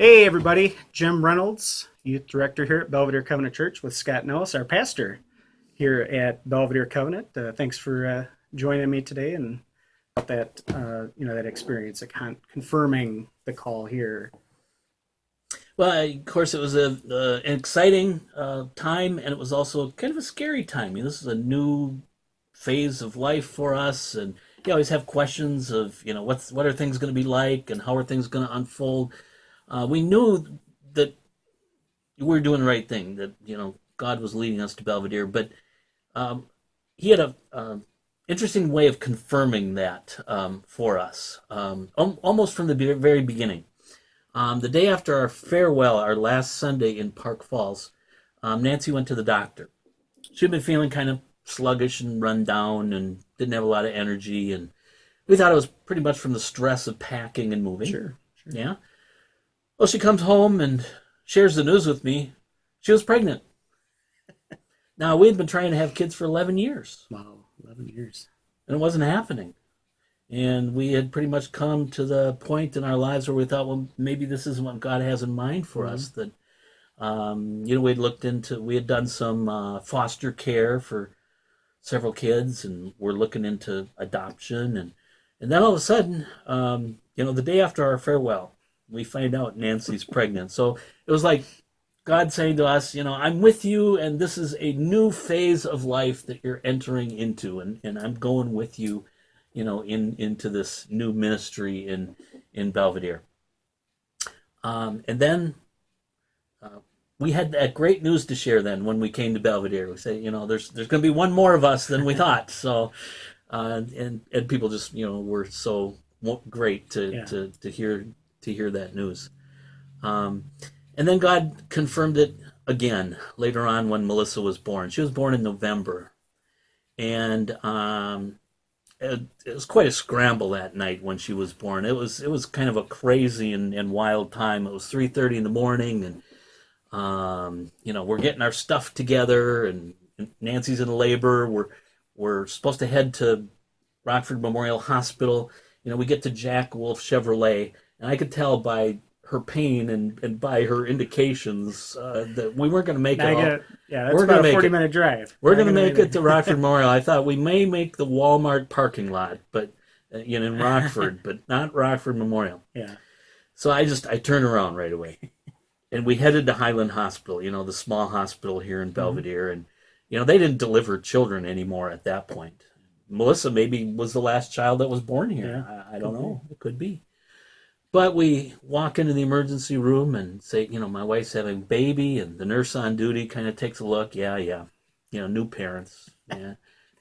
Hey, everybody. Jim Reynolds, Youth Director here at Belvedere Covenant Church with Scott Nellis, our pastor here at Belvedere Covenant. Thanks for joining me today and about that experience of confirming the call here. Well, of course, it was an exciting time, and it was also kind of a scary time. This is a new phase of life for us, and you always have questions of, what are things going to be like, and how are things going to unfold. We knew that we were doing the right thing, that God was leading us to Belvedere, but um, He had a interesting way of confirming that for us, almost from the very beginning. The day after our farewell, our last Sunday in Park Falls, Nancy went to the doctor. She'd been feeling kind of sluggish and run down and didn't have a lot of energy. And we thought it was pretty much from the stress of packing and moving. Sure. Yeah. Well, she comes home and shares the news with me. She was pregnant. Now, we had been trying to have kids for 11 years, Wow, 11 years. and it wasn't happening. And we had pretty much come to the point in our lives where we thought, well, maybe this is what God has in mind for us. That we had done some foster care for several kids, and we're looking into adoption, and then all of a sudden, the day after our farewell, we find out Nancy's pregnant. So it was like God saying to us, I'm with you, and this is a new phase of life that you're entering into, and I'm going with you, into this new ministry in Belvedere. And then we had that great news to share. Then when we came to Belvedere, we say, there's going to be one more of us than we thought. So, and people just were so great to hear that news. And then God confirmed it again later on when Melissa was born. She was born in November, and it was quite a scramble that night when she was born. It was kind of a crazy and wild time. It was 3:30 in the morning, and we're getting our stuff together, and Nancy's in labor. We're supposed to head to Rockford Memorial Hospital. We get to Jack Wolf Chevrolet, and I could tell by her pain and by her indications that we weren't going to make it all. Yeah, that's about a 40-minute drive. We're going to make it to Rockford Memorial. I thought we may make the Walmart parking lot, but in Rockford, but not Rockford Memorial. Yeah. So I turned around right away, and we headed to Highland Hospital, the small hospital here in Belvedere, and they didn't deliver children anymore at that point. Melissa maybe was the last child that was born here. Yeah, I don't know. It could be. But we walk into the emergency room and say, my wife's having a baby, and the nurse on duty kind of takes a look. Yeah. New parents.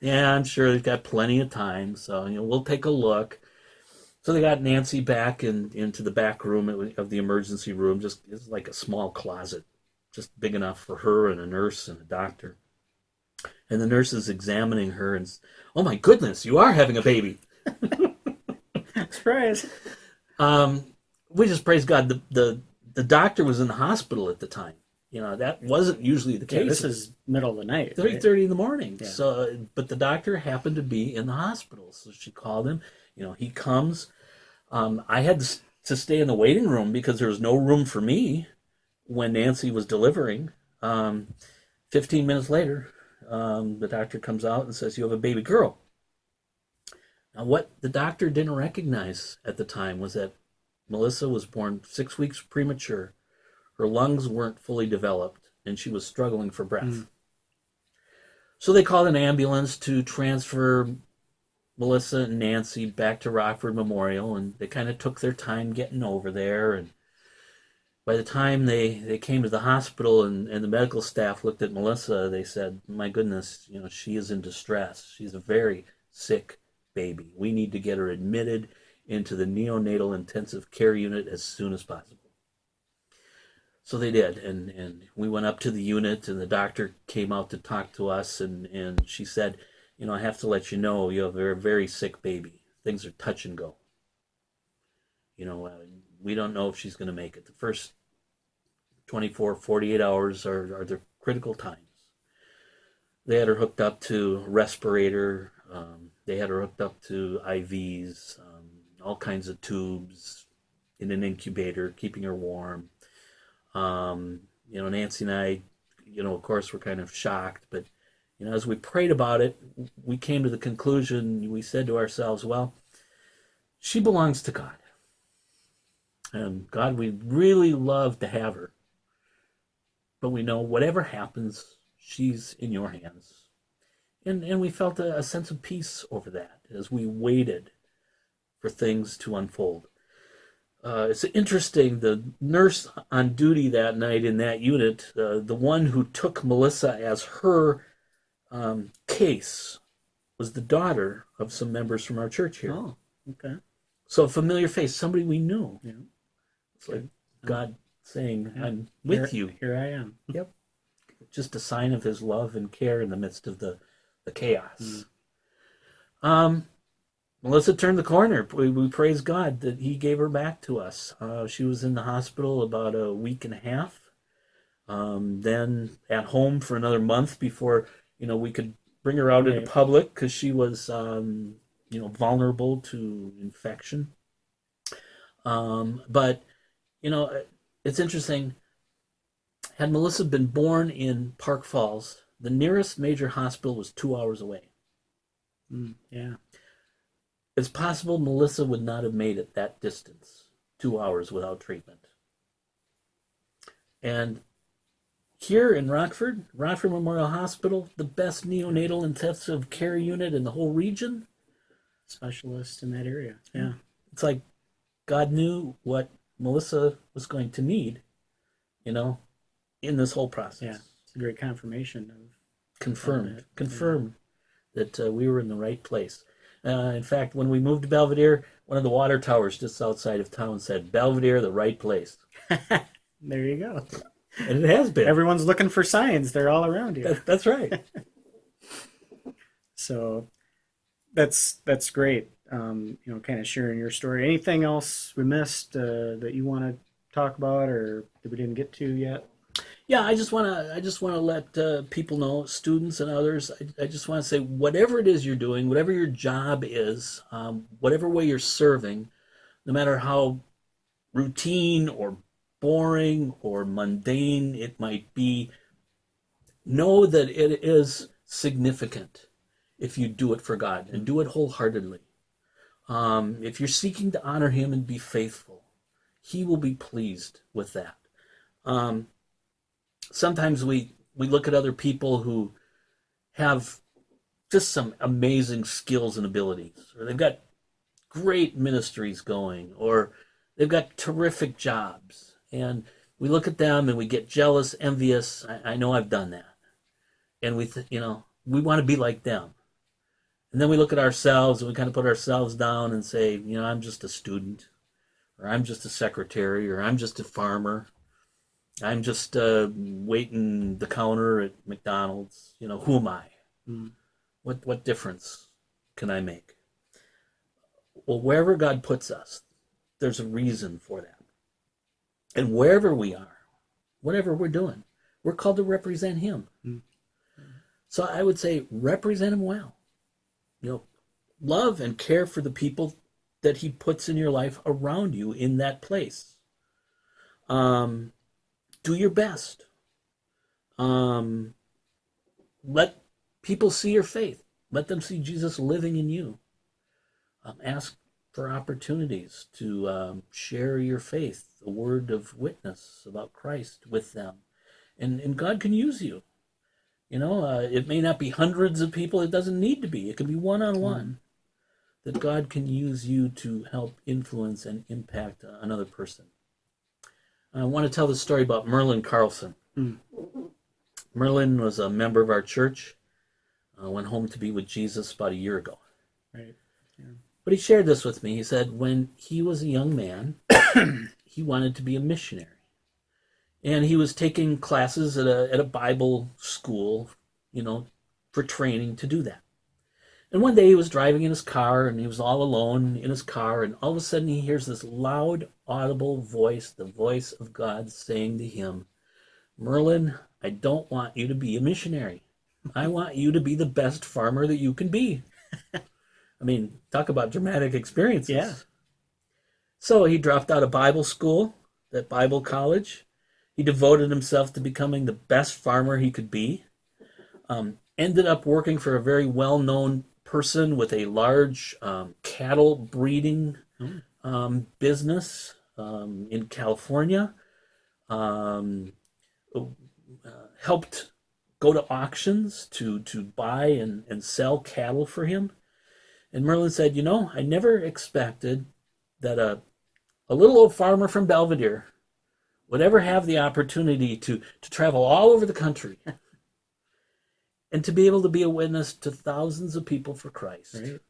Yeah, I'm sure they've got plenty of time. So, we'll take a look. So they got Nancy back into the back room of the emergency room. It's like a small closet, just big enough for her and a nurse and a doctor. And the nurse is examining her and, oh my goodness, you are having a baby. Surprise. We just praise God. The doctor was in the hospital at the time. That wasn't usually the case. Yeah, this is middle of the night. 3:30 in the morning. Yeah. So, but the doctor happened to be in the hospital, so she called him. He comes. I had to stay in the waiting room because there was no room for me when Nancy was delivering. 15 minutes later, the doctor comes out and says, "You have a baby girl." Now, what the doctor didn't recognize at the time was that Melissa was born 6 weeks premature. Her lungs weren't fully developed, and she was struggling for breath. So they called an ambulance to transfer Melissa and Nancy back to Rockford Memorial, and they kind of took their time getting over there. And by the time they came to the hospital and the medical staff looked at Melissa, they said, my goodness, she is in distress. She's a very sick baby. We need to get her admitted into the neonatal intensive care unit as soon as possible. So they did, and we went up to the unit, and the doctor came out to talk to us, and she said, I have to let you know you have a very, very sick baby. Things are touch and go. We don't know if she's going to make it. The first 24, 48 hours are the critical times. They had her hooked up to a respirator. They had her hooked up to IVs, all kinds of tubes in an incubator, keeping her warm. Nancy and I, of course, were kind of shocked, but as we prayed about it, we came to the conclusion. We said to ourselves, well, she belongs to God. And God, we'd really love to have her. But we know whatever happens, she's in your hands. And we felt a sense of peace over that as we waited for things to unfold. It's interesting, the nurse on duty that night in that unit, the one who took Melissa as her case, was the daughter of some members from our church here. Oh, okay. So a familiar face, somebody we knew. Yeah. It's like God saying, I'm with you. Here I am. Yep. Just a sign of his love and care in the midst of the chaos. Melissa turned the corner. We praise God that he gave her back to us. She was in the hospital about a week and a half. Then at home for another month before, we could bring her out into public because she was, vulnerable to infection. But, it's interesting. Had Melissa been born in Park Falls, the nearest major hospital was 2 hours away. Yeah. It's possible Melissa would not have made it that distance, 2 hours without treatment. And here in Rockford Memorial Hospital, the best neonatal intensive care unit in the whole region. Specialist in that area. Yeah. It's like God knew what Melissa was going to need, in this whole process. Yeah. It's a great confirmation of confirmed that we were in the right place. In fact, when we moved to Belvedere, one of the water towers just outside of town said, Belvedere, the right place. There you go. And it has been. Everyone's looking for signs. They're all around you. That's right. So that's great. Kind of sharing your story. Anything else we missed that you want to talk about or that we didn't get to yet? Yeah, I just want to let people know, students and others. I just want to say, whatever it is you're doing, whatever your job is, whatever way you're serving, no matter how routine or boring or mundane it might be, know that it is significant if you do it for God and do it wholeheartedly. If you're seeking to honor him and be faithful, he will be pleased with that. Sometimes we look at other people who have just some amazing skills and abilities, or they've got great ministries going, or they've got terrific jobs. And we look at them and we get jealous, envious. I know I've done that. And we want to be like them. And then we look at ourselves and we kind of put ourselves down and say, I'm just a student, or I'm just a secretary, or I'm just a farmer. I'm just waiting the counter at McDonald's. Who am I? What difference can I make? Well, wherever God puts us, there's a reason for that. And wherever we are, whatever we're doing, we're called to represent him. So I would say represent him well. Love and care for the people that he puts in your life around you in that place. Do your best. Let people see your faith. Let them see Jesus living in you. Ask for opportunities to share your faith, a word of witness about Christ with them. And God can use you. It may not be hundreds of people. It doesn't need to be. It can be one-on-one. That God can use you to help influence and impact another person. I want to tell the story about Merlin Carlson. Merlin was a member of our church. Went home to be with Jesus about a year ago. Right. Yeah. But he shared this with me. He said when he was a young man, he wanted to be a missionary. And he was taking classes at a Bible school, for training to do that. And one day he was driving in his car, and he was all alone in his car, and all of a sudden he hears this loud, audible voice, the voice of God saying to him, Merlin, I don't want you to be a missionary. I want you to be the best farmer that you can be. I mean, talk about dramatic experiences. Yeah. So he dropped out of Bible school, at Bible college. He devoted himself to becoming the best farmer he could be. Ended up working for a very well-known person with a large cattle breeding business in California. Um, Helped go to auctions to buy and sell cattle for him. And Merlin said, I never expected that a little old farmer from Belvedere would ever have the opportunity to travel all over the country and to be able to be a witness to thousands of people for Christ, right,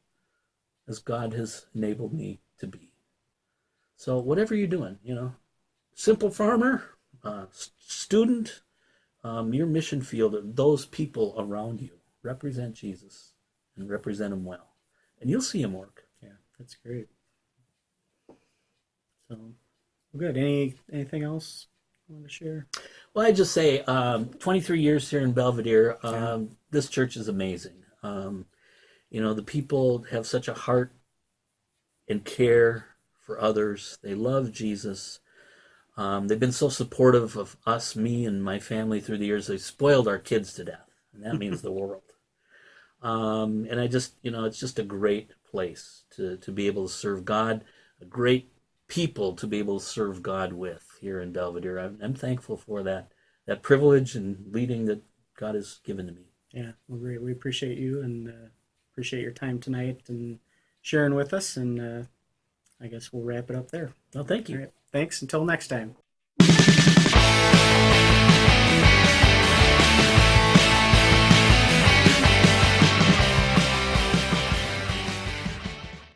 as God has enabled me to be. So whatever you're doing, simple farmer, student, your mission field, those people around you, represent Jesus and represent him well. And you'll see him work. Yeah, that's great. So, good. Anything else you want to share? Well, I just say 23 years here in Belvedere, this church is amazing. The people have such a heart and care for others. They love Jesus. They've been so supportive of us, me, and my family through the years. They've spoiled our kids to death, and that means the world. And I just, it's just a great place to be able to serve God, a great people to be able to serve God with here in Belvedere. I'm thankful for that privilege and leading that God has given to me. Yeah, well, great. We appreciate you and appreciate your time tonight and sharing with us. And I guess we'll wrap it up there. Well, thank you. All right. Thanks. Until next time.